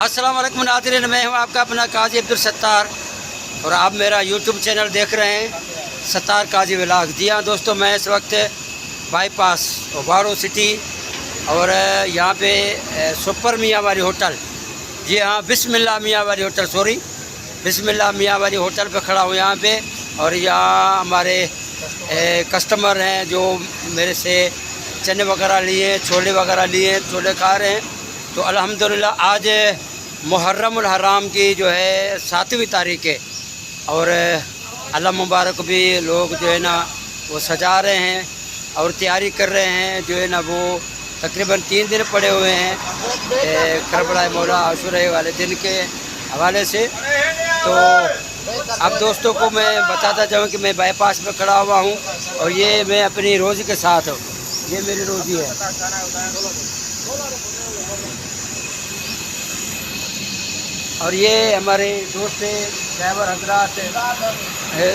अस्सलाम वालेकुम नाज़रीन, मैं हूं आपका अपना काजी अब्दुल सत्तार और आप मेरा यूट्यूब चैनल देख रहे हैं सत्तार काजी व्लॉग। जी हाँ दोस्तों, मैं इस वक्त बाईपास ओबारो सिटी और यहाँ पे सुपर मियाँ वाली होटल, जी हाँ बिस्मिल्लाह मियाँ वाली होटल, सॉरी बिस्मिल्लाह मियाँ वाली होटल पे खड़ा हूँ यहाँ पे। और यहाँ हमारे कस्टमर हैं जो मेरे से चने वगैरह लिए, छोले वगैरह लिए, छोले खा रहे हैं। तो अल्हम्दुलिल्लाह आज मुहर्रमुल हराम की जो है 7वीं तारीख़ है और अल्लाह मुबारक भी लोग जो है ना वो सजा रहे हैं और तैयारी कर रहे हैं। जो है ना वो तकरीबन 3 दिन पड़े हुए हैं करबला मौला आशूरा वाले दिन के हवाले से। तो अब दोस्तों को मैं बताता जाऊँ कि मैं बाईपास में खड़ा हुआ हूँ और ये मैं अपनी रोज़ी के साथ हूँ, ये मेरी रोज़ी है। और ये हमारे दोस्त ड्राइवर हजरात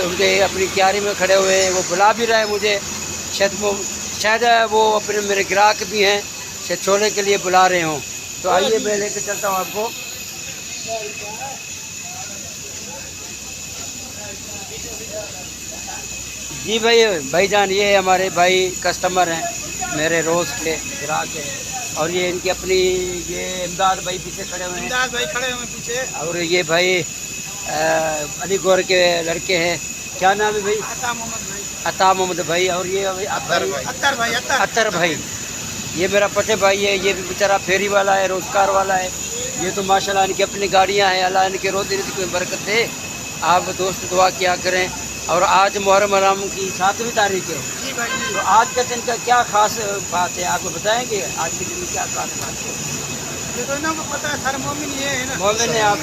उनके अपनी क्यारी में खड़े हुए हैं, वो बुला भी रहे हैं मुझे, शायद वो अपने मेरे ग्राहक भी हैं, शायद छोले के लिए बुला रहे हों। तो आइए मैं लेकर चलता हूँ आपको। जी भाईजान, ये हमारे भाई कस्टमर हैं, मेरे रोज़ के ग्राहक हैं। और ये इनकी अपनी ये इमदाद भाई पीछे खड़े हुए हैं, इमदाद भाई खड़े हुए हैं पीछे। और ये भाई अली गौर के लड़के हैं, क्या नाम है भाई? अता मोहम्मद भाई। और ये अतर भाई, ये मेरा पटे भाई है, ये भी बेचारा फेरी वाला है, रोज़गार वाला है। ये तो माशाल्लाह इनकी अपनी गाड़ियाँ हैं, अल्लाह इनके रोज़ी रोटी की बरकत दे। आप दोस्त दुआ किया करें। और आज मुहर्रम हराम की 7वीं तारीख़ है, तो आज के दिन का क्या ख़ास बात है आपको बताएंगे? आज के दिन में क्या खास बात है? देखो ना, पता है सारे मोमिन ये है ना। मोमिन है आप?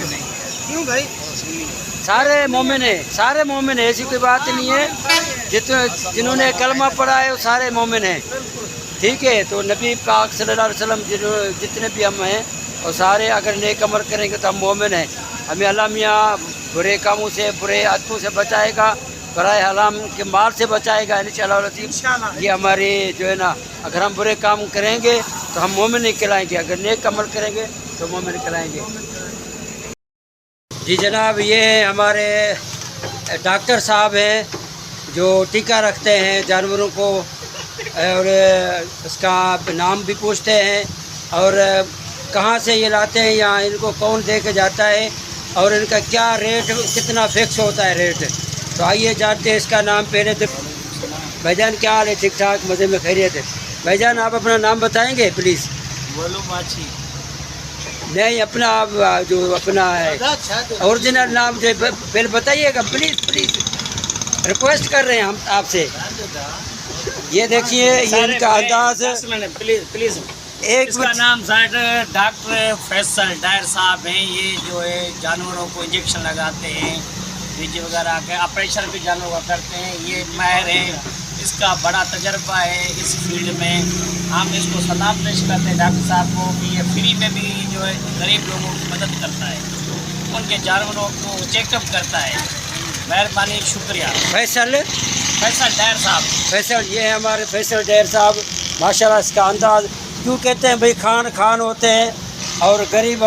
क्यों भाई? सारे मोमिन है, सारे मोमिन है, ऐसी कोई बात नहीं है। जिन्होंने कलमा पढ़ा है वो सारे मोमिन हैं, ठीक है। तो नबी पाक सल्लल्लाहु अलैहि वसल्लम जितने भी हम हैं और सारे अगर नेक अमल करेंगे तो हम मोमिन हैं। हमें अल्लाह मियाँ बुरे कामों से, बुरे आदतों से बचाएगा, बराए हराम के माल से बचाएगा इंशाअल्लाह। ये हमारी जो है ना, अगर हम बुरे काम करेंगे तो हम मोमिन नहीं कहलाएंगे, अगर नेक अमल करेंगे तो मोमिन कहलाएंगे। जी जनाब, ये हमारे डॉक्टर साहब हैं जो टीका रखते हैं जानवरों को और उसका नाम भी पूछते हैं और कहाँ से ये लाते हैं, यहाँ इनको कौन दे के जाता है और इनका क्या रेट, कितना फिक्स होता है रेट। तो आइए जानते हैं इसका नाम। पहले तो भाईजान क्या हाल है? ठीक ठाक, मज़े में खैरियत है? भाईजान आप अपना नाम बताएंगे प्लीज़? बोलो माची। नहीं, अपना जो अपना है ओरिजिनल नाम जो पहले बताइएगा प्लीज़, प्लीज़ रिक्वेस्ट कर रहे हैं हम आपसे। ये देखिए, ये इनका अंदाज, प्लीज़ एक इसका नाम डॉक्टर फैसल डायर साहब हैं। ये जो है जानवरों को इंजेक्शन लगाते हैं, बीज वगैरह के ऑपरेशन भी जानवरों का करते हैं। ये माहिर है, इसका बड़ा तजर्बा है इस फील्ड में। हम इसको सलाम पेश करते हैं डॉक्टर साहब को कि ये फ्री में भी जो है गरीब लोगों की मदद करता है, उनके जानवरों को चेकअप करता है। मेहरबानी, शुक्रिया। फैसल डायर साहब, फैसल, ये है हमारे फैसल डायर साहब। माशाल्लाह इसका अंदाज़, क्यों कहते हैं भाई खान होते हैं और गरीब